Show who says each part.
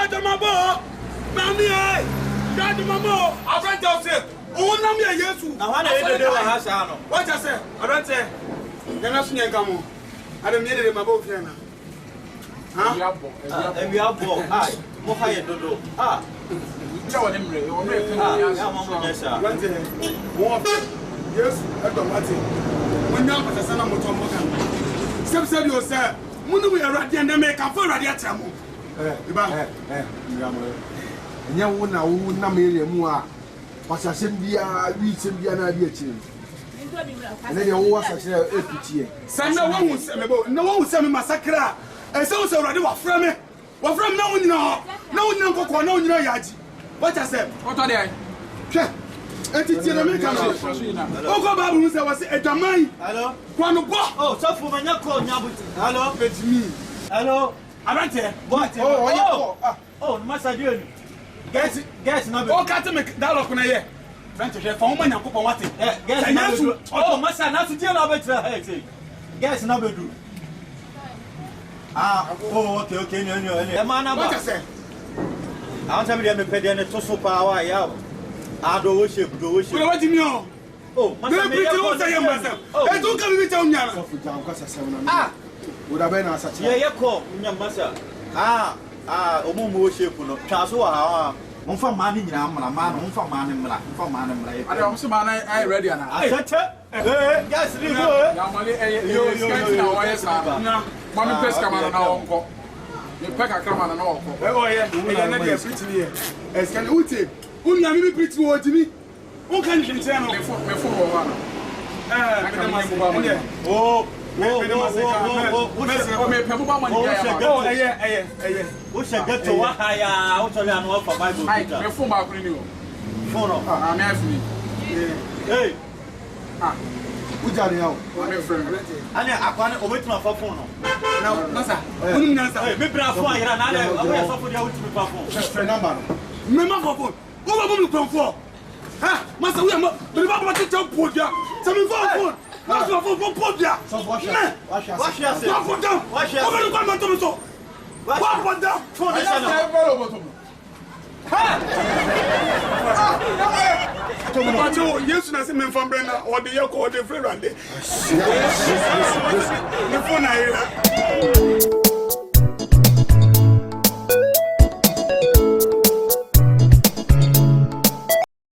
Speaker 1: Dad Mabo. Mammy, Dad Mamo. I friend tells it. Oh, no, me, yes.
Speaker 2: Now, what are you doing?
Speaker 1: What I say? I don't say. You're not seeing come. I don't need it, my boat. Huh?
Speaker 2: And we are born. Aye, Mohaya Dodo. Ah,
Speaker 1: Joe and Emre, or yes, I don't want it. When now, but the son of Motomokan. Some said you, sir, when we are ready and make a full radiatum.
Speaker 3: And you won't know who Namir Mua. What's a Simbia, we Simbiana Diachin. And then you was a equity.
Speaker 1: Son, no one will send me, no one will send me massacre. And so already what from me? What from no one no yaji. What I said? What are they? And it's in America. Oh, go back who was a damai. Hello? Oh, so for my hello, it's me. Hello? Arante. What? Oh, Master June. Guess no. Oh, can't make that look on a year. Venture for woman and cook on what it. Guess no. Oh, Master, not to tell about it. Guess no. Ah, oh, okay, no. Man, what I say? I'll tell you, I'm a pedant to so power. I don't worship, do worship. What do you know? Oh, my myself. I don't come with you. Ah, would have been such a call, Yamasa. Omo worship, no, Chasso. On for money, I'm a man, for man, for man. I don't see man, I ready. I said, yes, you Mammy Pesca man and our you pack a crumb and all. Oh, yeah, we are not pretty here. As can you take? Only I'm pretty to me. Who can you tell me for one? Oh, we shall get to what I out of an offer by the phone back renew. I'm asking. Hey.
Speaker 3: Which are you?
Speaker 2: I can't wait my phone.
Speaker 1: Now, Massa, maybe I find another for the ultimate number. Remember, what will you come for? Ha, Massa, we are not the jump put ya. Some phone. Not for Podia. Wash yourself. Put down. Wash yourself. What put down? For the yes, I see men from Brenna or the Yoko or the Ferrandi.